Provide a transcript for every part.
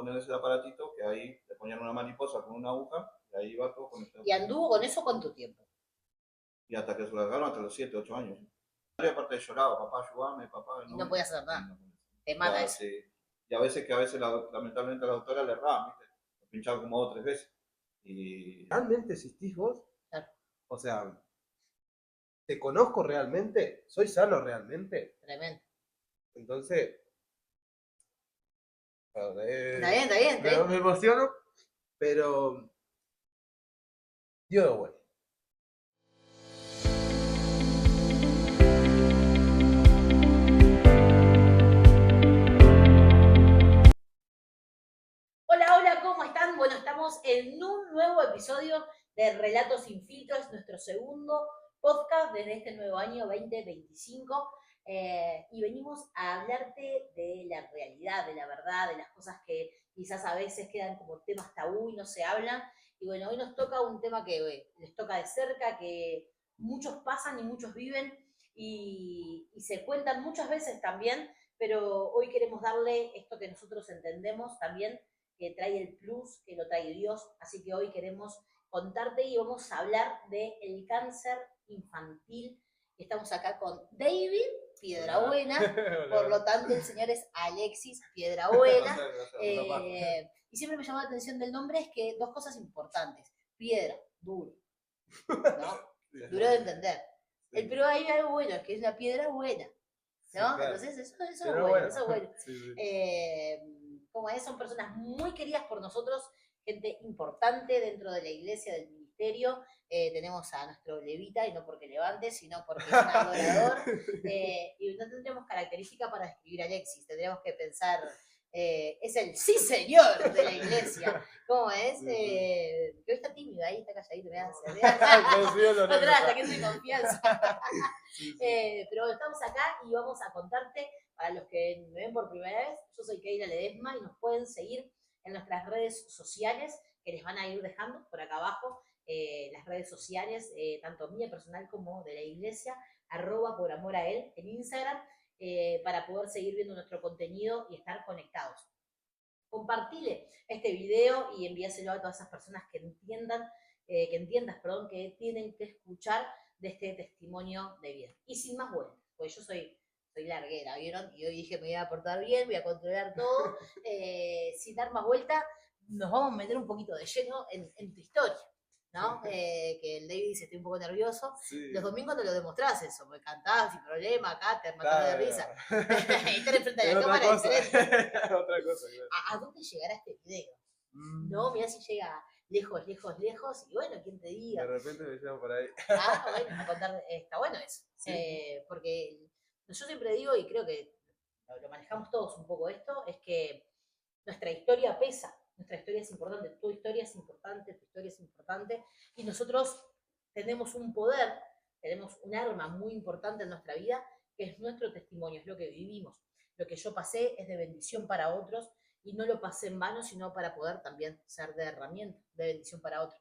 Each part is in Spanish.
poner ese aparatito que ahí le ponían una mariposa con una aguja y ahí iba todo conectado. ¿Y anduvo con eso cuánto tiempo? Y hasta que se lo largaron, hasta los 7, 8 años. Y aparte lloraba, papá, ayúdame, papá. Y no podía hacer nada. No, Te mata ya, eso. sí. Y a veces lamentablemente la doctora le erraba, ¿viste? Lo pinchaba como 2 o 3 veces. Y ¿Realmente existís vos? Claro. O sea, ¿te conozco realmente? ¿Soy sano realmente? Tremendo. Entonces, Está bien. me emociono, pero Dios, bueno. Hola, ¿cómo están? Bueno, estamos en un nuevo episodio de Relatos sin Filtros, nuestro segundo podcast desde este nuevo año 2025. Y venimos a hablarte de la realidad, de la verdad, de las cosas que quizás a veces quedan como temas tabú y no se hablan. Y bueno, hoy nos toca un tema que les toca de cerca, que muchos pasan y muchos viven y se cuentan muchas veces también, pero hoy queremos darle esto que nosotros entendemos también, que trae el plus, que lo trae Dios. Así que hoy queremos contarte y vamos a hablar del cáncer infantil. Estamos acá con David Piedrabuena, por lo tanto el señor es Alexis Piedrabuena. Y siempre me llamó la atención del nombre es que dos cosas importantes. Piedra, duro, ¿no? Duro de entender. Pero hay algo bueno, es que es una piedra buena, ¿no? Sí, claro. Entonces eso es bueno, eso es bueno. Sí. Como es, son personas muy queridas por nosotros, gente importante dentro de la iglesia, del ministerio. Tenemos a nuestro levita, y no porque levante, sino porque es un adorador. Y no tendríamos característica para describir a Alexis, tendríamos que pensar, es el sí señor de la iglesia. ¿Cómo es? Que hoy está tímido ahí, está calladito, no trata, que es de confianza. Pero bueno, estamos acá y vamos a contarte, para los que me ven por primera vez, yo soy Keila Ledesma y nos pueden seguir en nuestras redes sociales, que les van a ir dejando por acá abajo, las redes sociales, tanto mía personal como de la iglesia, @poramorAel en Instagram, para poder seguir viendo nuestro contenido y estar conectados. Compartile este video y envíaselo a todas esas personas que entiendas, que tienen que escuchar de este testimonio de vida. Y sin más vueltas, porque yo soy larguera, ¿vieron? Y hoy dije, me voy a portar bien, voy a controlar todo. Sin dar más vuelta, nos vamos a meter un poquito de lleno en tu historia, ¿no? Que el David dice, estoy un poco nervioso. Sí. Los domingos no lo demostrás eso, porque cantás sin problema, acá te matás de risa. Y estar enfrente de la cámara es diferente. Otra cosa, claro. ¿A dónde llegará este video? No, mirá si llega lejos, y bueno, ¿quién te diga? De repente me llaman por ahí. Bueno, a contar, está bueno eso. Sí. Porque yo siempre digo, y creo que lo manejamos todos un poco esto, es que nuestra historia pesa, nuestra historia es importante, tu historia es importante, y nosotros tenemos un poder, tenemos un arma muy importante en nuestra vida, que es nuestro testimonio, es lo que vivimos. Lo que yo pasé es de bendición para otros, y no lo pasé en vano, sino para poder también ser de herramienta, de bendición para otros.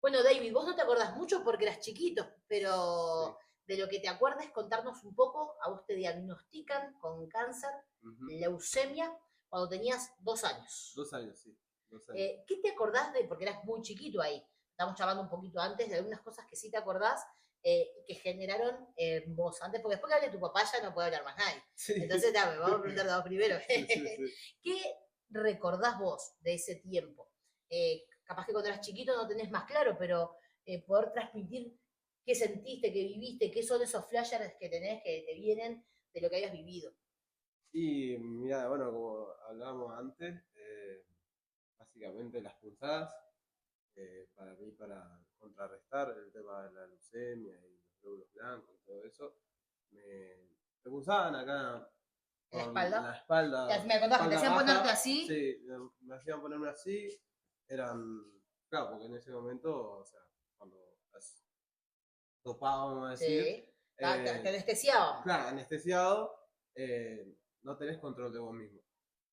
Bueno, David, vos no te acordás mucho porque eras chiquito, pero de lo que te acuerdes, contarnos un poco. A vos te diagnostican con cáncer, leucemia, cuando tenías 2 años. 2 años, sí. 2 años. ¿Qué te acordás de, porque eras muy chiquito ahí, estamos charlando un poquito antes, de algunas cosas que sí te acordás, que generaron vos antes, porque después que hable tu papá ya no puede hablar más nadie. Sí. Entonces, me vamos a preguntar de vos primero. Sí. ¿Qué recordás vos de ese tiempo? Capaz que cuando eras chiquito no tenés más claro, pero poder transmitir qué sentiste, qué viviste, qué son esos flyers que tenés, que te vienen de lo que hayas vivido. Y mira, bueno, como hablábamos antes, básicamente las punzadas, para mí, para contrarrestar el tema de la leucemia y los glóbulos blancos y todo eso, me punzaban acá ¿En la espalda? Me contabas que te hacían ponerte así. Sí, me hacían ponerme así. Claro, porque en ese momento, o sea, cuando estás dopado, vamos a decir. Sí. Te anestesiaban. Claro, anestesiado, no tenés control de vos mismo.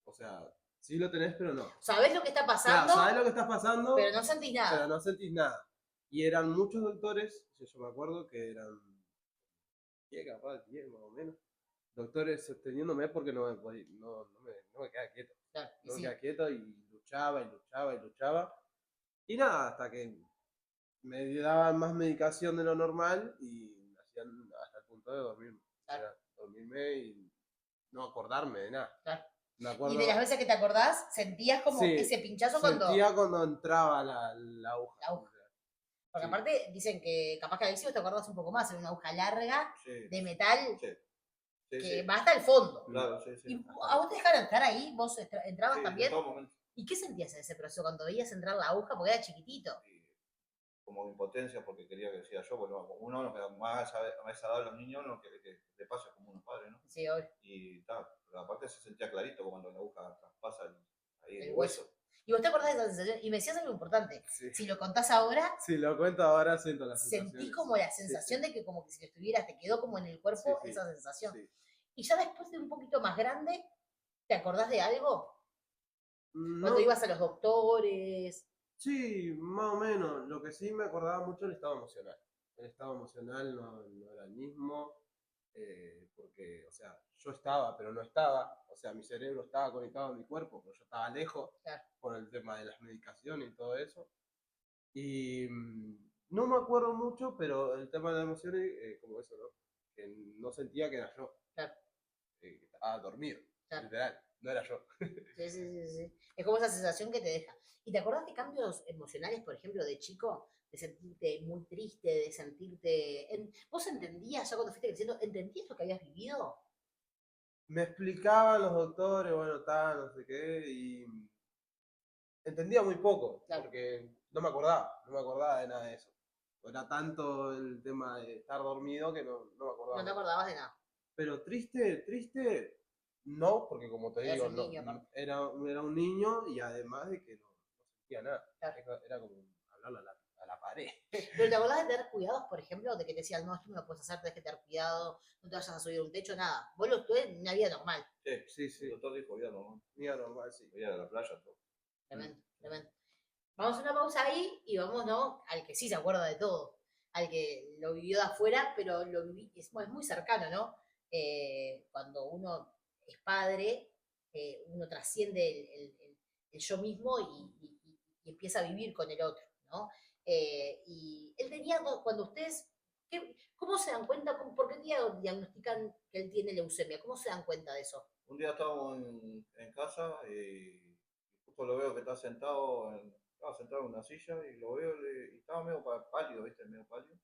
O sea, sí lo tenés, pero no. ¿Sabés lo que está pasando? Claro, sabés lo que está pasando, pero no sentís nada. Y eran muchos doctores, yo me acuerdo que eran 10 capaz, 10 más o menos, doctores sosteniéndome porque no me quedaba quieto. Claro, y No sí. quedaba quieto y luchaba y luchaba y luchaba. Y nada, hasta que me daban más medicación de lo normal y me hacían hasta el punto de dormirme. O Claro. sea, dormirme y no acordarme de nada. Claro. Me Y de las acuerdo, veces que te acordás, sentías como sí, ese pinchazo cuando. sentía cuando entraba la aguja. La aguja. Porque Sí. aparte dicen que capaz que a veces te acordás un poco más, en una aguja larga Sí, de metal sí, sí, que sí. va hasta el fondo. Claro, sí, sí. ¿Y a vos te dejaron estar ahí? ¿Vos entrabas Sí, también? en todo momento. ¿Y qué sentías en ese proceso cuando veías entrar la aguja? Porque era chiquitito. Y como impotencia porque quería que decía yo, bueno, uno más a esa edad de los niños no quiere que le pase como unos padres, ¿no? Sí, obvio. Y tal, pero aparte se sentía clarito cuando la aguja traspasa ahí El el hueso. hueso. ¿Y vos te acordás de esa sensación? Y me decías algo importante. Sí. Si lo contás ahora, Si lo cuento ahora, siento la sentí sensación. como la sensación de que como que si lo estuvieras, te quedó como en el cuerpo Sí, sí, esa sensación. sí. Y ya después de un poquito más grande, ¿te acordás de algo? Cuando No, ibas a los doctores. sí, más o menos. Lo que sí me acordaba mucho el estado emocional. El estado emocional no era el mismo, porque, o sea, yo estaba, pero no estaba. O sea, mi cerebro estaba conectado a mi cuerpo, pero yo estaba lejos Claro. por el tema de las medicaciones y todo eso. Y no me acuerdo mucho, pero el tema de las emociones, como eso, ¿no? Que no sentía que era yo, Claro. que estaba dormido, Claro. literal, no era yo. Sí, sí, sí, sí. Es como esa sensación que te deja. ¿Y te acordás de cambios emocionales, por ejemplo, de chico? De sentirte muy triste, de sentirte. ¿Vos entendías ya cuando fuiste creciendo, entendías lo que habías vivido? Me explicaban los doctores, bueno, tal, no sé qué, y entendía muy poco, Claro. porque no me acordaba de nada de eso. Era tanto el tema de estar dormido que no me acordaba No te mucho. acordabas de nada. Pero triste, triste, no, porque como te Eras digo, un niño, aparte. era un niño y además de que no sentía nada. Claro. Era como hablarle a la pared. Pero te acordás de tener cuidados, por ejemplo, de que te decían, no, esto no lo puedes hacer, tenés que tener cuidado, no te vayas a subir a un techo, nada. Vos lo tuve en una vida normal. Sí, Sí, sí, el doctor dijo, ya no, vida normal, sí. voy a la playa, todo. Tremendo, tremendo. Vamos a una pausa ahí y vamos, ¿no? Al que sí se acuerda de todo, al que lo vivió de afuera, pero lo viví, es muy cercano, ¿no? Cuando uno es padre, uno trasciende el yo mismo y empieza a vivir con el otro, ¿no? Y él tenía, cuando ustedes, ¿cómo se dan cuenta? ¿Por qué diagnostican que él tiene leucemia? ¿Cómo se dan cuenta de eso? Un día estábamos en casa y justo lo veo que estaba sentado en una silla y lo veo y estaba medio pálido, ¿viste? Medio pálido.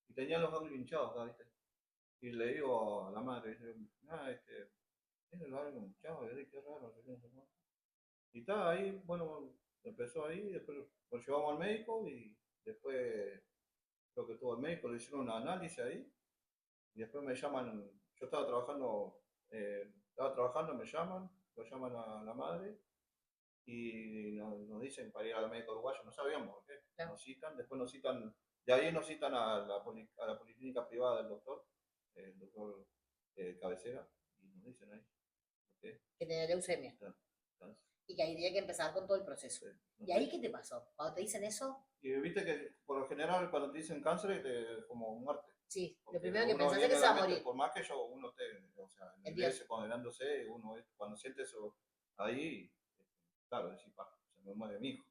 Y tenía los ganglios hinchados acá, ¿viste? Y le digo a la madre, dice, tiene los ganglios hinchados, y qué raro, no sé qué, no sé cuánto. Y está ahí, bueno, empezó ahí, después lo llevamos al médico y después creo que tuvo el médico, le hicieron un análisis ahí y después me llaman, yo estaba trabajando, me llaman, lo llaman a la madre y nos dicen para ir al médico uruguayo, no sabíamos por qué, Claro. nos citan, después nos citan, de ahí nos citan a la policlínica privada del doctor, el doctor Cabecera, y nos dicen ahí, ¿por qué? Que tenía leucemia. Está- está- Y que ahí tenía que empezar con todo el proceso. sí, no ¿Y sé. ahí qué te pasó? Cuando te dicen eso, Y viste que por lo general cuando te dicen cáncer es como muerte. sí, lo Porque primero que uno pensás es viene que a se va la a mente, morir. por más que uno esté, o sea, en la Entiendo. iglesia condenándose, cuando siente eso ahí, claro, decís, pa, se me muere mi hijo.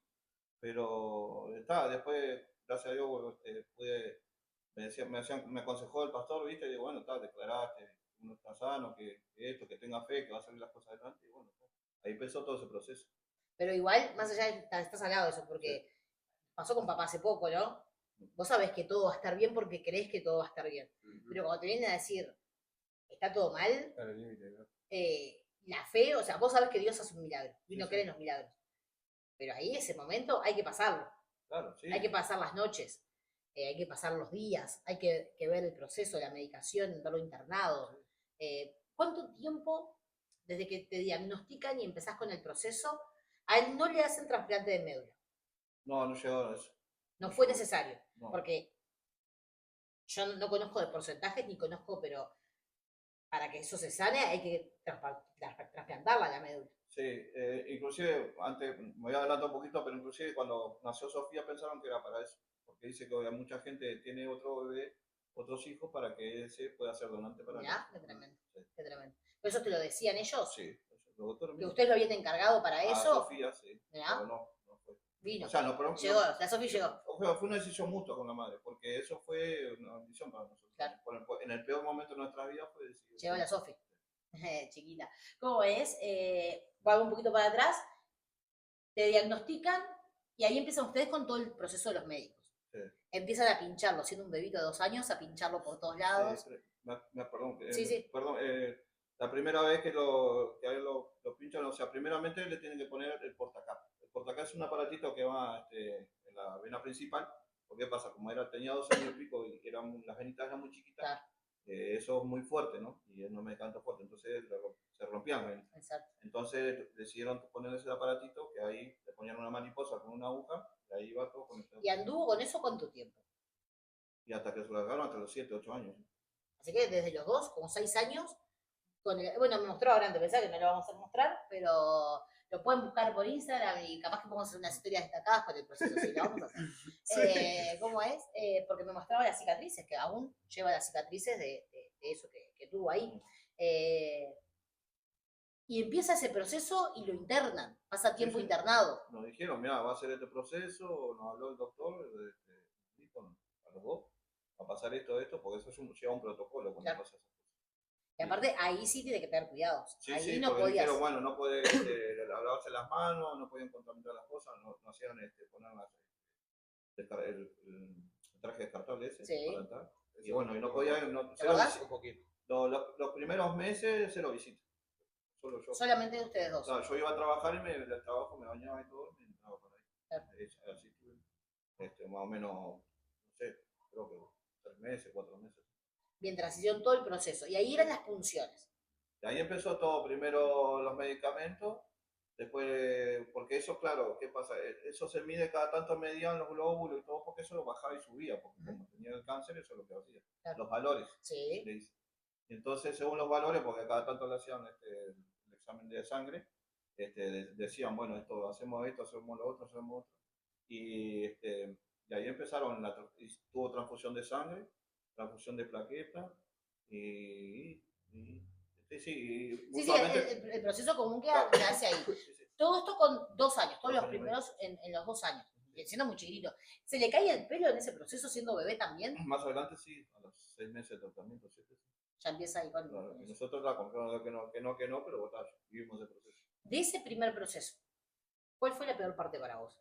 Pero está, después, gracias a Dios, me aconsejó el pastor, viste, y digo, bueno, está, declaraste, uno está sano, que esto, que tenga fe, que va a salir las cosas adelante, y bueno, ahí empezó todo ese proceso. Pero igual, más allá de estás al lado de eso, porque pasó con papá hace poco, ¿no? Vos sabés que todo va a estar bien porque creés que todo va a estar bien. Pero cuando te vienen a decir, está todo mal, Está en el límite, ¿no? la fe, o sea, vos sabés que Dios hace un milagro y Sí, uno sí. cree en los milagros. Pero ahí, ese momento, hay que pasarlo. Claro, sí. Hay que pasar las noches, hay que pasar los días, hay que ver el proceso de la medicación, verlo internado. ¿Cuánto tiempo desde que te diagnostican y empezás con el proceso, a él no le hacen trasplante de médula? No llegaron a eso. No No fue llegó. necesario, No. porque yo no conozco de porcentajes ni conozco, pero para que eso se sane hay que trasplantarla la médula. Sí, inclusive, antes, me voy a adelantar un poquito, pero inclusive cuando nació Sofía pensaron que era para eso, porque dice que mucha gente tiene otro bebé, otros hijos, para que ese pueda ser donante para Mirá, ellos. qué tremendo, Sí. qué tremendo. ¿Pero eso te lo decían ellos? Sí, doctores ¿Que mismos. usted lo habían encargado para Ah, eso? Sofía, sí. Mirá. Pero no fue. Vino. O sea, no, pero, Llegó, la Sofi llegó. O sea, fue una decisión mutua con la madre, porque eso fue una bendición para nosotros. Claro. En el peor momento de nuestra vida fue decidir. Llegó la Sofi. Chiquita. ¿Cómo es? Vamos un poquito para atrás. Te diagnostican y ahí empiezan ustedes con todo el proceso de los médicos. Sí. Empiezan a pincharlo, siendo un bebito de 2 años, a pincharlo por todos lados. Sí, perdón, Sí. perdón, la primera vez que a él lo pinchan, o sea, primeramente le tienen que poner el portacap. El portacap es un aparatito que va en la vena principal. ¿Por qué pasa? Como tenía 2 años y pico y las venitas eran muy chiquitas, Claro. Eso es muy fuerte, ¿no? Y es un medicamento fuerte, entonces se rompían venitas. Exacto. Entonces decidieron ponerle ese aparatito, que ahí le ponían una mariposa con una aguja, y ahí iba todo conectado. ¿Y anduvo con eso cuánto tiempo? Y hasta que se lo agarraron, hasta los 7, 8 años. Así que desde los 2, como 6 años, bueno, me mostró ahora antes, pensaba que no lo vamos a mostrar, pero lo pueden buscar por Instagram y capaz que podemos hacer unas historias destacadas con el proceso, sí, lo vamos a hacer. Sí. ¿Cómo es? Porque me mostraba las cicatrices, que aún lleva las cicatrices de eso que tuvo ahí. Y empieza ese proceso y lo internan, pasa tiempo internado. Nos dijeron, mira, va a ser este proceso, nos habló el doctor, a los dos, va a pasar esto, porque eso lleva un protocolo cuando pasa esas cosas. Y aparte, ahí sí tiene que tener cuidados. Sí, ahí sí, no porque podías. dijeron, bueno, no puede lavarse las manos, no podían contaminar las cosas, no hacían poner el traje descartable ese para entrar. Y bueno, y no podían, un poquito. Los primeros meses, 0 visitas. Solo yo. Solamente ustedes dos. Claro, yo iba a trabajar y del trabajo me bañaba y todo, y me entraba por ahí. Claro. Así estuve, más o menos, no sé, creo que 3 meses, 4 meses. Mientras hicieron todo el proceso. Y ahí eran las punciones. Y ahí empezó todo, primero los medicamentos, después, porque eso, claro, ¿qué pasa? Eso se mide cada tanto, medían los glóbulos y todo, porque eso lo bajaba y subía, porque como tenía el cáncer, eso es lo que hacía. Claro. Los valores. Sí. Y entonces, según los valores, porque cada tanto le hacían el examen de sangre, decían, bueno, hacemos esto, hacemos lo otro, hacemos otro. Y ahí empezaron, tuvo transfusión de sangre, transfusión de plaquetas, sí, el proceso común que hace ahí. Todo esto con 2 años, todos los primeros en los 2 años, siendo muy chiquitito. ¿Se le cae el pelo en ese proceso siendo bebé también? Más adelante sí, a los 6 meses de tratamiento, 7. Ya empieza ahí con... Claro, y nosotros que no, pero vivimos el proceso. De ese primer proceso, ¿cuál fue la peor parte para vos?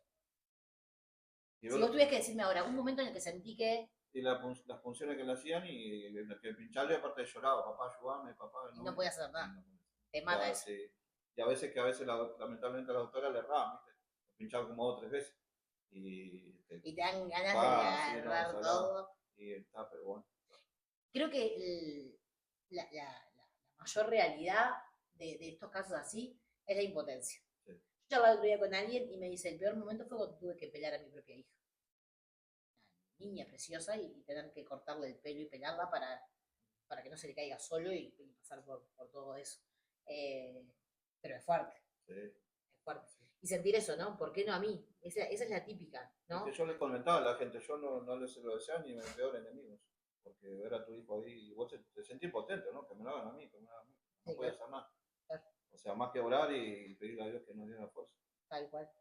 Si vos tuvieras que decirme ahora, un momento en el que sentí que... Y las funciones que le hacían y que pincharle, aparte lloraba, papá, ayúdame, papá. No podía hacer nada. Te mata eso. Sí. Y a veces lamentablemente la doctora le erraba, ¿viste? Lo pinchaba como 2 o 3 veces. Y te dan ganas de agarrar todo. Y está, pero bueno. Creo que la mayor realidad de estos casos así es la impotencia. Sí. Yo hablaba el otro día con alguien y me dice, el peor momento fue cuando tuve que pelar a mi propia hija. Una niña preciosa y tener que cortarle el pelo y pelarla para que no se le caiga solo y pasar por todo eso. Pero es fuerte. Sí. Es fuerte. Sí. Y sentir eso, ¿no? ¿Por qué no a mí? Esa es la típica, ¿no? Es que yo les comentaba a la gente, yo no les lo deseo ni mis peores enemigos. Porque ver a tu hijo ahí, y vos te sentís potente, ¿no? Que me lo hagan a mí, no puedes hacer nada. Claro. O sea, más que orar y pedirle a Dios que nos dé la fuerza. Tal cual.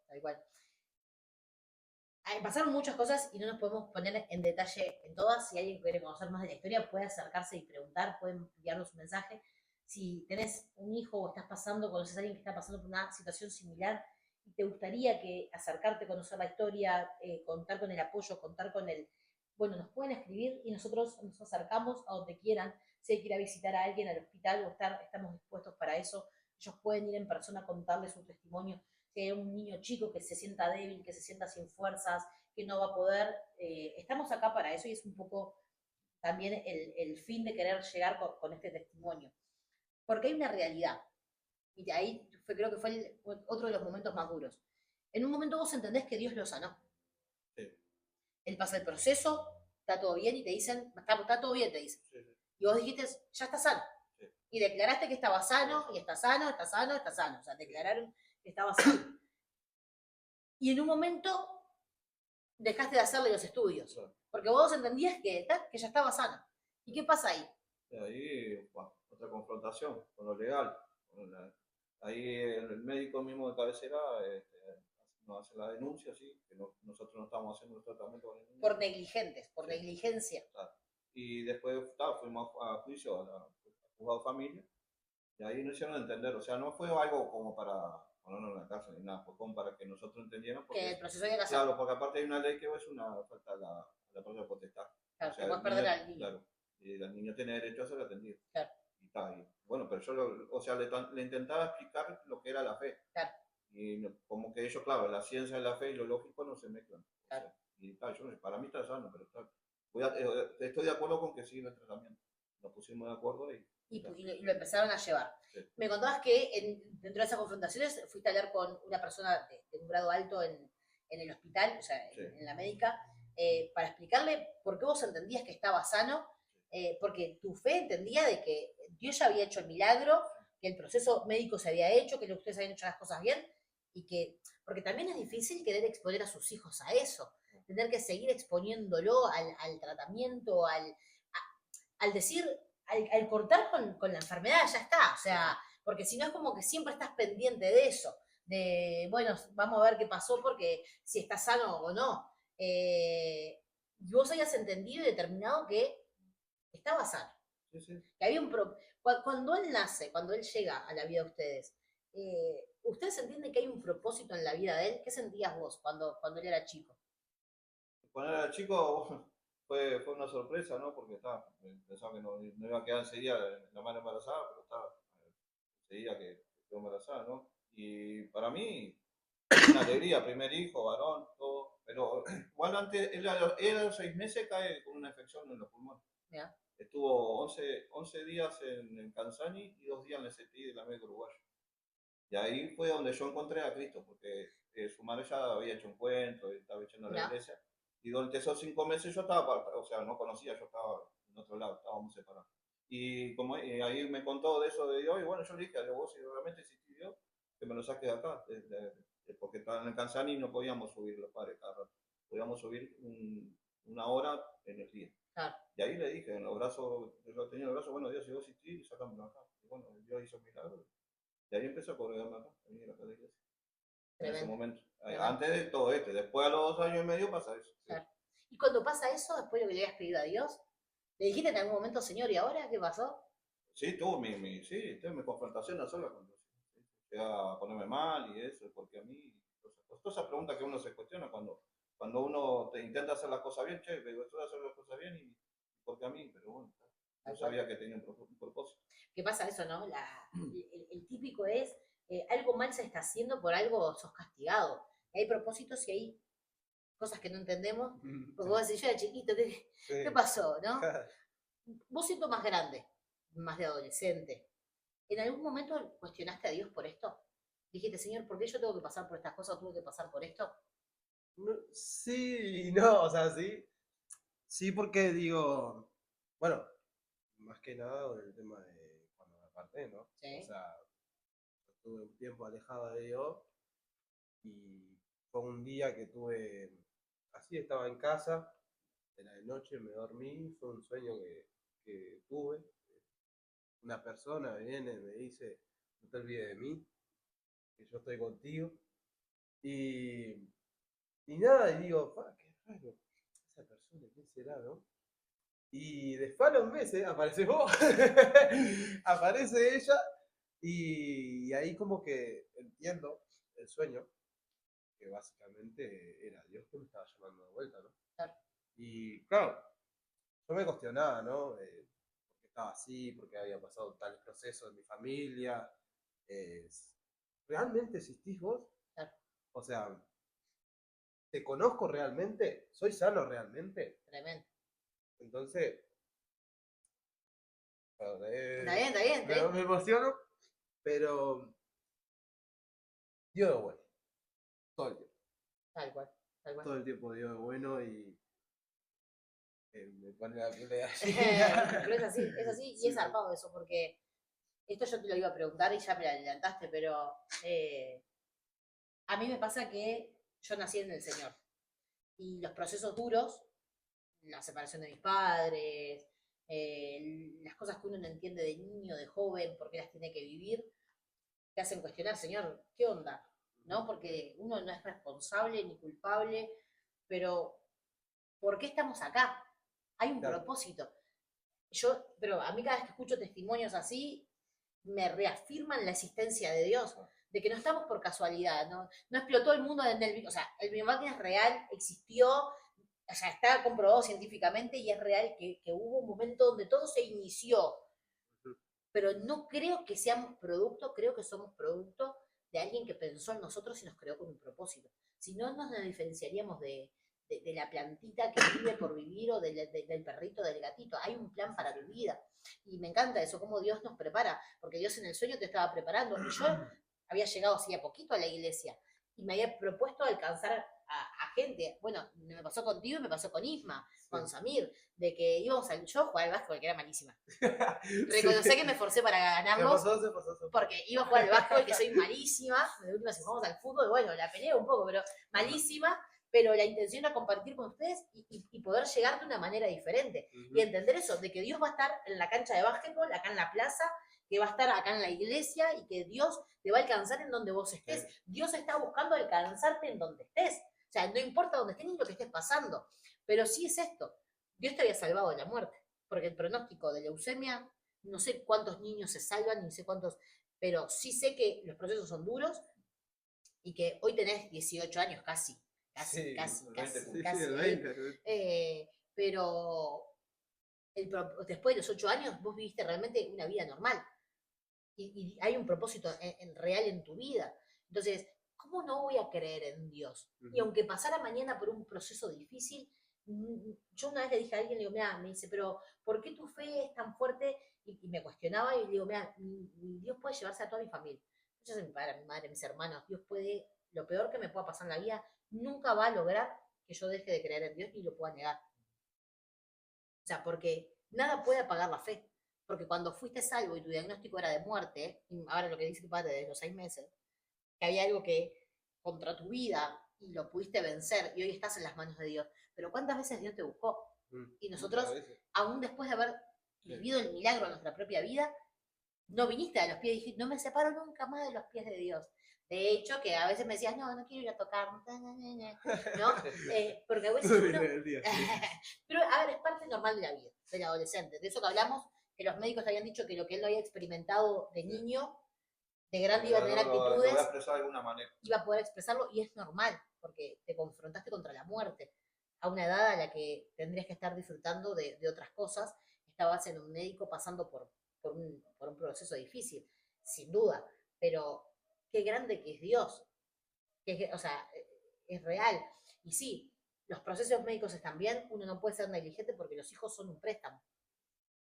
Pasaron muchas cosas y no nos podemos poner en detalle en todas. Si alguien quiere conocer más de la historia, puede acercarse y preguntar, pueden enviarnos un mensaje. Si tenés un hijo o estás conoces a alguien que está pasando por una situación similar y te gustaría acercarte, conocer la historia, contar con el apoyo, contar con el... Bueno, nos pueden escribir y nosotros nos acercamos a donde quieran. Si hay que ir a visitar a alguien al hospital o estamos dispuestos para eso. Ellos pueden ir en persona a contarles su testimonio. Si hay un niño chico que se sienta débil, que se sienta sin fuerzas, que no va a poder, estamos acá para eso y es un poco también el fin de querer llegar con este testimonio. Porque hay una realidad. Y de ahí creo que fue otro de los momentos más duros. En un momento vos entendés que Dios lo sanó. Sí. Él pasa el proceso, está todo bien y te dicen, está todo bien, te dicen. Sí. Y vos dijiste, ya está sano. Sí. Y declaraste que estaba sano, y está sano. O sea, declararon que estaba sano. Y en un momento dejaste de hacerle los estudios. Sí. Porque vos entendías que ya estaba sano. ¿Y qué pasa ahí? Ahí, otra confrontación con lo legal. ahí el médico mismo de cabecera nos hace la denuncia, sí, que nosotros no estamos haciendo el tratamiento con el niño. Por negligentes, por Sí. negligencia. Claro. Y después fuimos a juicio a juzgado de familia, y ahí nos hicieron entender, o sea, no fue algo como para ponernos en la cárcel ni nada, fue como para que nosotros entendieran, Que el porque, proceso había casado. claro, porque aparte hay una ley que es una falta a la propia potestad. Claro, O sea, que puedes el perder niño, al niño. claro, y el niño tiene derecho a ser atendido. Claro. Y está ahí. Bueno, pero yo, o sea, le intentaba explicar lo que era la fe. Claro. Y como que ellos, claro, la ciencia, la fe y lo lógico no se mezclan. Claro. O sea, y tal, para mí está sano, pero está, estoy de acuerdo con que siga el tratamiento. Nos pusimos de acuerdo y lo empezaron a llevar. Sí. Me contabas que dentro de esas confrontaciones fuiste a hablar con una persona de un grado alto en el hospital, o sea, Sí. en la médica, para explicarle por qué vos entendías que estaba sano, porque tu fe entendía de que Dios ya había hecho el milagro, que el proceso médico se había hecho, que ustedes habían hecho las cosas bien, y que, porque también es difícil querer exponer a sus hijos a eso, tener que seguir exponiéndolo al tratamiento, al decir, al cortar con la enfermedad, ya está, o sea, porque si no es como que siempre estás pendiente de eso, de, bueno, vamos a ver qué pasó porque si está sano o no. Y vos hayas entendido y determinado que estaba sano. Sí, sí. Que había cuando él nace, cuando él llega a la vida de ustedes, ¿ustedes entienden que hay un propósito en la vida de él? ¿Qué sentías vos cuando él era chico? Cuando era chico fue una sorpresa, ¿no? Porque pensaba que no iba a quedar enseguida la madre embarazada, pero enseguida que quedó embarazada, ¿no? Y para mí, una alegría, primer hijo, varón, todo. Pero igual antes, él a los 6 meses cae con una infección en los pulmones. ¿Ya? Estuvo 11 días en Canzani y 2 días en el CTI de la Médica Uruguaya. Y ahí fue donde yo encontré a Cristo, porque su madre ya había hecho encuentros, estaba echando la iglesia. Y durante esos 5 meses yo estaba, o sea, no conocía, yo estaba en otro lado, estábamos separados. Y como ahí me contó de eso de Dios, y bueno, yo le dije a vos, si realmente existe Dios, que me lo saque de acá, porque estaba en el Canzani y no podíamos subir los padres cada rato. Podíamos subir una hora en el día. Claro. Y ahí le dije, en los brazos, yo tenía en los brazos, bueno, Dios, si vos existís, sácamelo acá. Y bueno, Dios hizo milagros. Y ahí empezó a correrme acá, a venir acá a la iglesia. En ese momento. Antes de todo después a los 2 años y medio pasa eso. Claro. Sí. Y cuando pasa eso, después de lo que le habías pedido a Dios, ¿le dijiste en algún momento, Señor, ¿y ahora qué pasó? Sí, tuve mi confrontación a sola cuando llega a ponerme mal y eso, porque a mí, todas esas preguntas que uno se cuestiona cuando uno intenta hacer las cosas bien, che, pero estoy hacer las cosas bien y porque a mí, pero bueno, yo sabía que tenía un propósito. ¿Qué pasa eso, no? El típico es, algo mal se está haciendo, por algo sos castigado. Hay propósitos y hay cosas que no entendemos. Porque vos decís, yo era chiquito, ¿qué pasó, no? Vos siendo más grande, más de adolescente, ¿en algún momento cuestionaste a Dios por esto? Dijiste, Señor, ¿por qué yo tengo que pasar por estas cosas o tengo que pasar por esto? No, sí y no, o sea, sí. Sí, porque digo, bueno, más que nada con el tema de cuando me aparté, ¿no? Sí. O sea, estuve un tiempo alejado de Dios y fue un día que así estaba en casa, era de noche, me dormí, fue un sueño que tuve. Una persona viene y me dice, no te olvides de mí, que yo estoy contigo. Y, y nada, y digo, qué raro, esa persona, ¿quién será, no? Y después a los meses aparece vos, aparece ella, y ahí como que entiendo el sueño, que básicamente era Dios que me estaba llamando de vuelta, ¿no? Claro. Y claro, yo me cuestionaba, ¿no? ¿Por qué estaba así? ¿Por qué había pasado tales procesos en mi familia? ¿Realmente existís vos? Claro. O sea, ¿te conozco realmente? ¿Soy sano realmente? Tremendo. Entonces, Está bien. Me emociono, pero Dios es bueno. Todo el tiempo. Tal cual. Todo el tiempo Dios es bueno y me pone la piel de gallina. Pero es así, y es zarpado eso, porque esto yo te lo iba a preguntar y ya me lo adelantaste, pero a mí me pasa que yo nací en el Señor. Y los procesos duros, la separación de mis padres, las cosas que uno no entiende de niño, de joven, por qué las tiene que vivir, te hacen cuestionar, Señor, ¿qué onda? ¿No? Porque uno no es responsable ni culpable, pero ¿por qué estamos acá? Hay un Claro. propósito. Pero a mí cada vez que escucho testimonios así, me reafirman la existencia de Dios, de que no estamos por casualidad, no explotó el mundo en el, o sea, el biobanking es real, existió, o sea, está comprobado científicamente y es real que hubo un momento donde todo se inició, pero no creo que seamos producto, creo que somos producto de alguien que pensó en nosotros y nos creó con un propósito. Si no, nos diferenciaríamos de la plantita que vive por vivir o del perrito, del gatito. Hay un plan para tu vida. Y me encanta eso, cómo Dios nos prepara, porque Dios en el sueño te estaba preparando. Y yo había llegado hacía poquito a la iglesia y me había propuesto alcanzar a gente. Bueno, me pasó contigo y me pasó con Isma, con Samir, de que íbamos al yo jugar al básquetbol, que era malísima. Reconocé que me esforcé para ganarlos, Se pasó. porque iba a jugar al básquetbol, que soy malísima. De última, si jugamos al fútbol, bueno, la peleé un poco, pero malísima. Pero la intención era compartir con ustedes y poder llegar de una manera diferente. Y entender eso, de que Dios va a estar en la cancha de básquetbol, acá en la plaza, que va a estar acá en la iglesia y que Dios te va a alcanzar en donde vos estés. Sí. Dios está buscando alcanzarte en donde estés. O sea, no importa dónde estés ni lo que estés pasando. Pero sí es esto. Dios te había salvado de la muerte. Porque el pronóstico de leucemia, no sé cuántos niños se salvan, ni sé cuántos, pero sí sé que los procesos son duros y que hoy tenés 18 años casi. Casi. Pero después de los 8 años vos viviste realmente una vida normal y hay un propósito real en tu vida. Entonces, ¿cómo no voy a creer en Dios? Y aunque pasara mañana por un proceso difícil, yo una vez le dije a alguien, le digo, mira, me dice, pero ¿por qué tu fe es tan fuerte? Y me cuestionaba y le digo, mira, Dios puede llevarse a toda mi familia. Yo soy mi padre, mi madre, mis hermanos. Dios puede, lo peor que me pueda pasar en la vida, nunca va a lograr que yo deje de creer en Dios ni lo pueda negar. O sea, porque nada puede apagar la fe. Porque cuando fuiste salvo y tu diagnóstico era de muerte, y ahora lo que dice tu padre desde los 6 meses, que había algo que contra tu vida y lo pudiste vencer y hoy estás en las manos de Dios. Pero ¿cuántas veces Dios te buscó? Y nosotros, aún después de haber vivido el milagro en nuestra propia vida, no viniste a los pies y dijiste, no me separo nunca más de los pies de Dios. De hecho, que a veces me decías, no quiero ir a tocar, ¿no? Porque a veces uno... Pero, a ver, es parte normal de la vida, del adolescente. De eso que hablamos, que los médicos habían dicho que lo que él no había experimentado de niño, de grande iba a tener actitudes, lo voy a expresar de alguna manera. Iba a poder expresarlo y es normal, porque te confrontaste contra la muerte a una edad a la que tendrías que estar disfrutando de otras cosas. Estabas en un médico pasando por un proceso difícil, sin duda, pero qué grande que es Dios, o sea, es real. Y sí, los procesos médicos están bien, uno no puede ser negligente porque los hijos son un préstamo.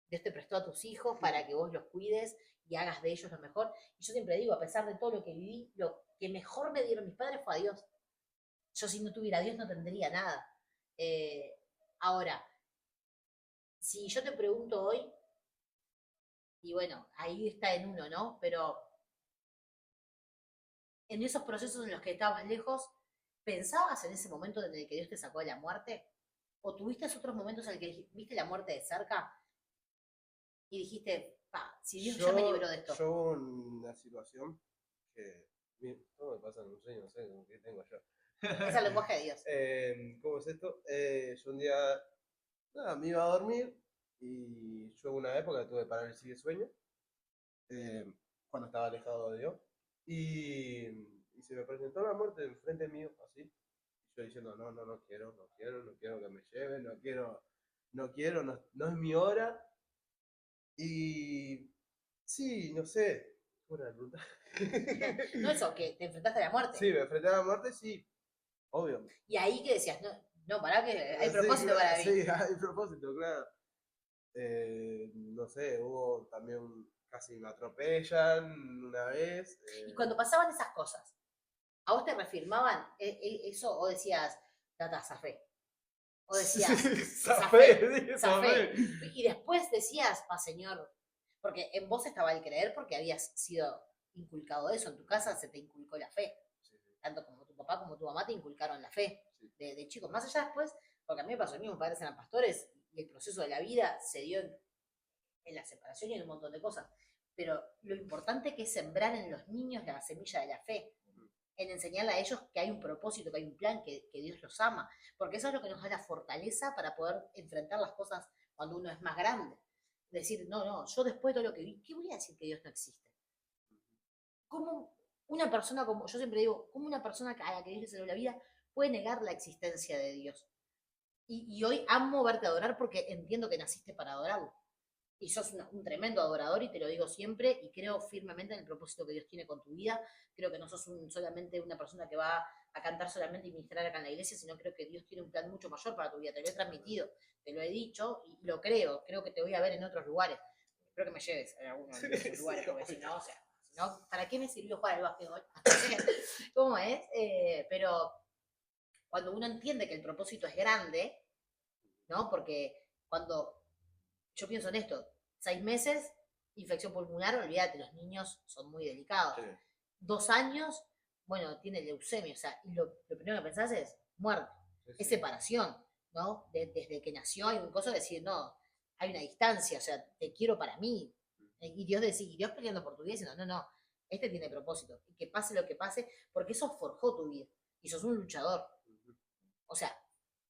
Dios te prestó a tus hijos para que vos los cuides y hagas de ellos lo mejor. Y yo siempre digo, a pesar de todo lo que viví, lo que mejor me dieron mis padres fue a Dios. Yo si no tuviera a Dios no tendría nada. Ahora, si yo te pregunto hoy, y bueno, ahí está en uno, ¿no? Pero en esos procesos en los que estabas lejos, ¿pensabas en ese momento en el que Dios te sacó de la muerte? ¿O tuviste otros momentos en el que viste la muerte de cerca y dijiste, si Dios ya me libró de esto? Yo hubo una situación que, todo me pasa en un sueño, no sé, como que tengo yo. Es el lenguaje de Dios. ¿Cómo es esto? Yo un día, nada, me iba a dormir y yo en una época tuve parálisis de sueño, cuando estaba alejado de Dios, y se me presentó la muerte enfrente mío, así, y yo diciendo, no quiero que me lleven, no es mi hora. Y sí, no sé. No eso, que te enfrentaste a la muerte. Sí, me enfrenté a la muerte, sí, obvio. Y ahí que decías, no, pará que hay propósito para mí. Sí, hay propósito, claro. No sé, hubo también casi me atropellan una vez. Y cuando pasaban esas cosas, ¿a vos te reafirmaban eso o decías, zafé? O decías, zafé. Y después decías, Señor, porque en vos estaba el creer porque habías sido inculcado eso, en tu casa se te inculcó la fe. Tanto como tu papá como tu mamá te inculcaron la fe de chicos. Más allá después, porque a mí me pasó, mis padres eran pastores y el proceso de la vida se dio en la separación y en un montón de cosas. pero lo importante que es sembrar en los niños la semilla de la fe, en enseñarle a ellos que hay un propósito, que hay un plan, que Dios los ama, porque eso es lo que nos da la fortaleza para poder enfrentar las cosas cuando uno es más grande. Decir, no, yo después de todo lo que vi, ¿qué voy a decir que Dios no existe? ¿Cómo una persona como, yo siempre digo, cómo una persona a la que Dios le salvó la vida puede negar la existencia de Dios? Y hoy amo verte adorar porque entiendo que naciste para adorarlo. Y sos un tremendo adorador y te lo digo siempre y creo firmemente en el propósito que Dios tiene con tu vida. Creo que no sos solamente una persona que va a cantar solamente y ministrar acá en la iglesia, sino creo que Dios tiene un plan mucho mayor para tu vida. Te lo he transmitido, te lo he dicho y lo creo que te voy a ver en otros lugares. Espero que me lleves a alguno de esos lugares, porque si no, o sea, si no, ¿para qué me sirvió jugar al básquetbol? ¿Cómo es? Pero cuando uno entiende que el propósito es grande, ¿no? Porque cuando yo pienso en esto, 6 meses, infección pulmonar, olvídate, los niños son muy delicados. Sí. 2 años, bueno, tiene leucemia, o sea, y lo primero que pensás es muerte, es separación, ¿no? Desde que nació hay un coso de decir, no, hay una distancia, o sea, te quiero para mí. Y Dios peleando por tu vida diciendo, no, este tiene propósito, y que pase lo que pase, porque eso forjó tu vida, y sos un luchador. O sea,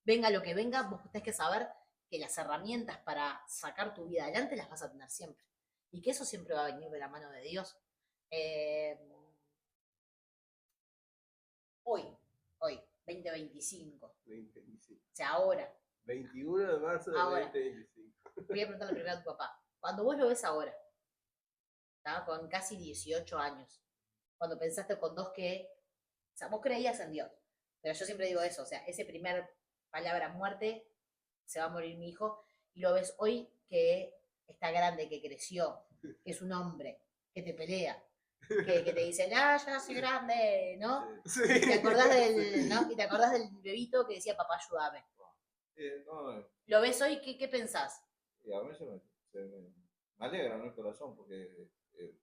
venga lo que venga, vos tenés que saber que las herramientas para sacar tu vida adelante las vas a tener siempre. Y que eso siempre va a venir de la mano de Dios. Eh, hoy, 2025. 2025. O sea, ahora. 21 de marzo de Ahora. 2025. Voy a preguntarle primero a tu papá. Cuando vos lo ves ahora, ¿tá? Con casi 18 años, cuando pensaste con dos que, o sea, vos creías en Dios, pero yo siempre digo eso, o sea, ese primer palabra muerte, se va a morir mi hijo, y lo ves hoy que está grande, que creció, que es un hombre, que te pelea, que te dice, ya soy grande, ¿no? Sí. Y te acordás del, ¿no? Y te acordás del bebito que decía, papá, ayúdame. No, ¿Lo ves hoy? ¿Qué pensás? y a mí me alegra, ¿no? El corazón, porque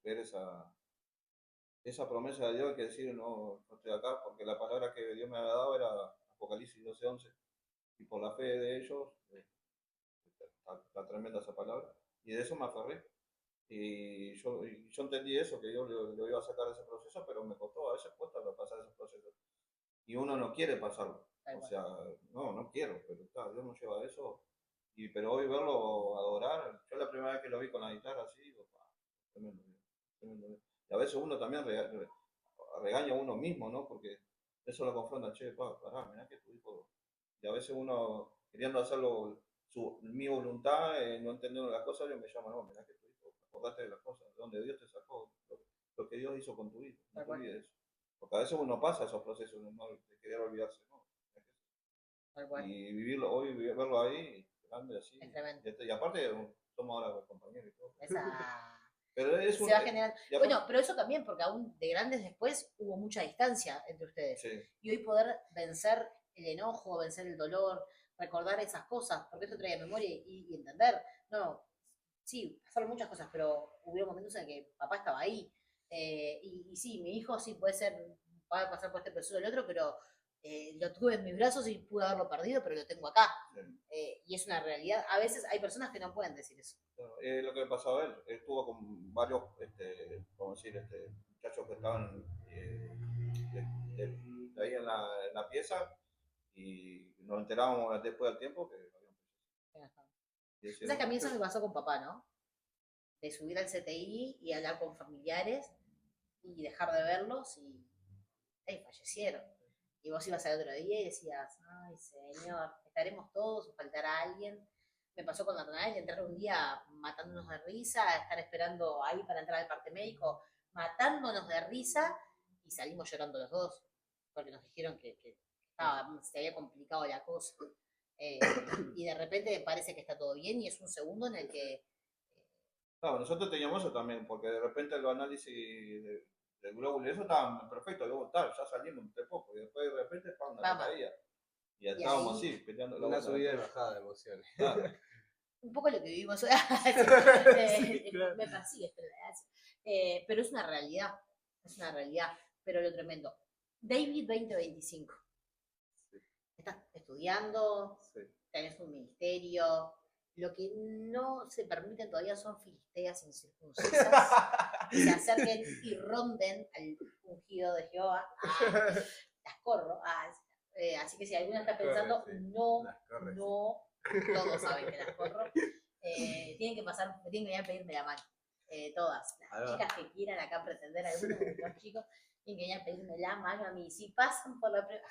ver esa promesa de Dios que decir, no estoy acá, porque la palabra que Dios me había dado era Apocalipsis 12:11, y por la fe de ellos, está tremenda esa palabra, y de eso me aferré. Y yo entendí eso, que Dios lo iba a sacar de ese proceso, pero me costó, a veces cuesta pasar esos procesos. Y uno no quiere pasarlo. O sea, no quiero, pero está, Dios nos lleva a eso. Pero hoy verlo adorar, yo la primera vez que lo vi con la guitarra así, digo, tremendo, tremendo. Y a veces uno también regaña a uno mismo, ¿no? Porque eso lo confronta, che, pará, mirá que tu hijo. Y a veces uno queriendo hacerlo mi voluntad, no entendiendo las cosas, Dios me llama, no, mirá que tu hijo, acordate de las cosas, de donde Dios te sacó, lo que Dios hizo con tu hijo, no te olvides eso. Porque a veces uno pasa esos procesos, ¿no? De querer olvidarse, ¿no? Y vivirlo hoy, verlo ahí, grande así. Es tremendo. Y aparte, somos ahora compañeros y todo. Esa... Pero es se va generando. aparte, Bueno, pero eso también, porque aún de grandes después hubo mucha distancia entre ustedes. sí. Y hoy poder vencer el enojo, vencer el dolor, recordar esas cosas, porque eso trae memoria y entender. No, sí, pasaron muchas cosas, pero hubo momentos en que papá estaba ahí. Y sí, mi hijo sí puede ser, va a pasar por este proceso del otro, pero lo tuve en mis brazos y pude haberlo perdido, pero lo tengo acá. Sí. Y es una realidad. A veces hay personas que no pueden decir eso. Lo que le pasó a él, estuvo con varios, vamos a decir, muchachos que estaban de ahí en la pieza y nos enterábamos después del tiempo que habían O sea que a mí eso me pasó con papá, ¿no? De subir al CTI y hablar con familiares y dejar de verlos y fallecieron. Y vos ibas al otro día y decías, ay señor, estaremos todos o faltará alguien. Me pasó con Natanael, entrar un día matándonos de risa, estar esperando ahí para entrar al parte médico, matándonos de risa y salimos llorando los dos, porque nos dijeron que se había complicado la cosa. Y de repente parece que está todo bien y es un segundo en el que... Claro, nosotros teníamos eso también, porque de repente los análisis del glóbulo y eso estaban perfectos, luego ya salimos entre poco, y después de repente una caída. Y ya estábamos así, peleando la una subida y bajada de emociones. Claro. Un poco lo que vivimos hoy. Sí, claro. Me persigue, pero es una realidad, pero lo tremendo. David 2025. Sí. Estás estudiando, Sí. tenés un ministerio, Lo que no se permiten todavía son filisteas incircuncisas que se acerquen y ronden al ungido de Jehová. Las corro. Así que si alguna está pensando, Corre, sí. no, Las corre, no, todos saben que las corro. Tienen que venir a pedirme la mano. Todas, las chicas que quieran acá pretender a alguno de los chicos, tienen que venir a pedirme la mano a mí. Si pasan por la prueba,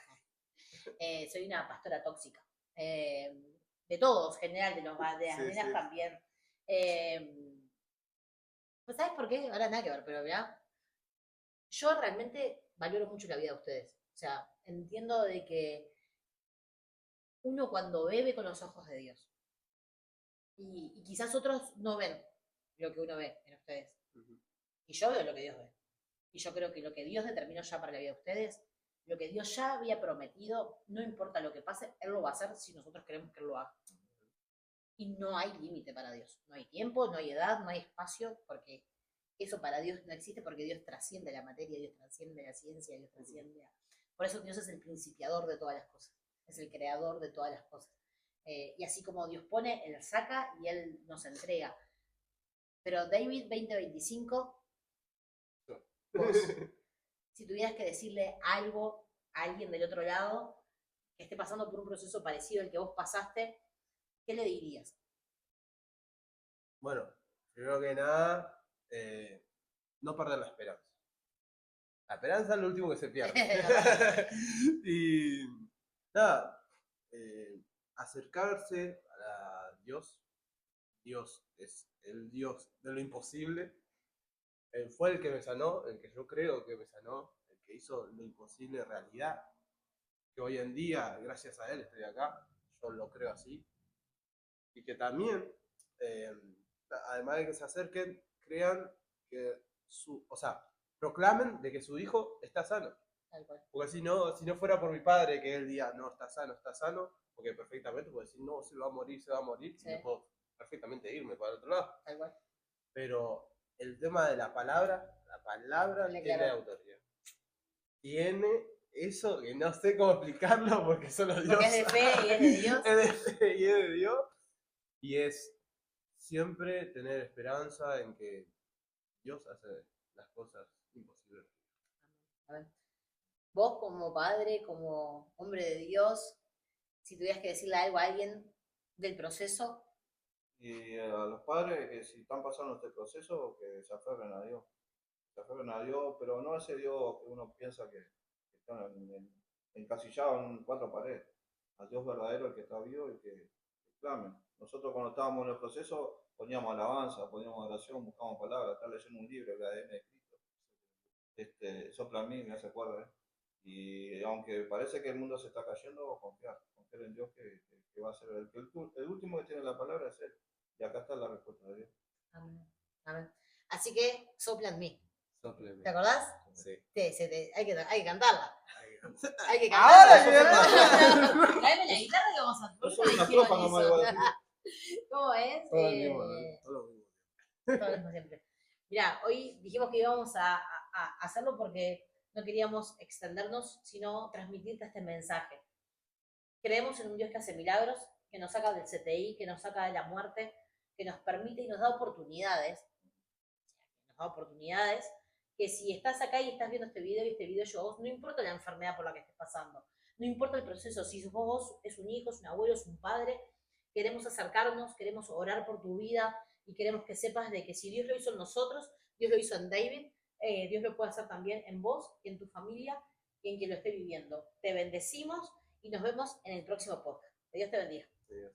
soy una pastora tóxica. De todos, en general, de las nenas también. Pues ¿sabes por qué? Ahora nada que ver, pero ¿verdad? Yo realmente valoro mucho la vida de ustedes. O sea, entiendo de que uno cuando ve con los ojos de Dios. Y quizás otros no ven lo que uno ve en ustedes. Y yo veo lo que Dios ve. Y yo creo que lo que Dios determinó ya para la vida de ustedes, lo que Dios ya había prometido, no importa lo que pase, Él lo va a hacer si nosotros queremos que Él lo haga. Y no hay límite para Dios. No hay tiempo, no hay edad, no hay espacio, porque eso para Dios no existe, porque Dios trasciende la materia, Dios trasciende la ciencia, Dios trasciende. Por eso Dios es el principiador de todas las cosas, es el creador de todas las cosas. Y así como Dios pone, Él saca y Él nos entrega. Pero David 2025, vos, si tuvieras que decirle algo a alguien del otro lado que esté pasando por un proceso parecido al que vos pasaste, ¿qué le dirías? Bueno, primero que nada, no perder la esperanza. La esperanza es lo último que se pierde. Y nada, acercarse a Dios. Dios es el Dios de lo imposible. Él fue el que me sanó, el que yo creo que me sanó, el que hizo lo imposible realidad. Que hoy en día, gracias a Él, estoy acá. Yo lo creo así. Y que también, además de que se acerquen, crean que proclamen de que su hijo está sano. Porque si no fuera por mi padre que él diga, no, está sano, porque perfectamente puede decir, no, se va a morir, sí. Y yo puedo perfectamente irme para el otro lado. Pero el tema de la palabra tiene autoridad. Tiene eso que no sé cómo explicarlo porque solo Dios. Porque es de fe y es de Dios. Es de fe y es de Dios. Y es siempre tener esperanza en que Dios hace las cosas imposibles. A ver. Vos como padre, como hombre de Dios, si tuvieras que decirle algo a alguien del proceso. Y a los padres que si están pasando este proceso, que se aferren a Dios. Se aferren a Dios, pero no a ese Dios que uno piensa que está encasillado en 4 paredes. Al Dios verdadero, el que está vivo y que clamen. Nosotros cuando estábamos en el proceso poníamos alabanza, poníamos oración, buscábamos palabras, estar leyendo un libro, el ADN de Cristo. Eso para mí me hace acuerdo. Y aunque parece que el mundo se está cayendo, confiar en Dios que va a ser el último que tiene la palabra es Él. Y acá está la respuesta de Dios. Amén. Amén. Así que sopla en mí. Sópleme. ¿Te acordás? Sí. Hay que cantarla. Hay que ¡Ahora cantarla. Traeme la guitarra que vamos a Yo soy una tropa nomás igual. ¿Cómo es? Todo el mismo, todo lo mismo. Todo lo mismo siempre. Mirá, hoy dijimos que íbamos a hacerlo porque no queríamos extendernos, sino transmitirte este mensaje. Creemos en un Dios que hace milagros, que nos saca del CTI, que nos saca de la muerte, que nos permite y nos da oportunidades. Que si estás acá y estás viendo este video y este video yo vos, no importa la enfermedad por la que estés pasando, no importa el proceso, si vos es un hijo, es un abuelo, es un padre, queremos acercarnos, queremos orar por tu vida y queremos que sepas de que si Dios lo hizo en nosotros, Dios lo hizo en David, Dios lo puede hacer también en vos y en tu familia y en quien lo esté viviendo. Te bendecimos y nos vemos en el próximo podcast. Que Dios te bendiga. Adiós.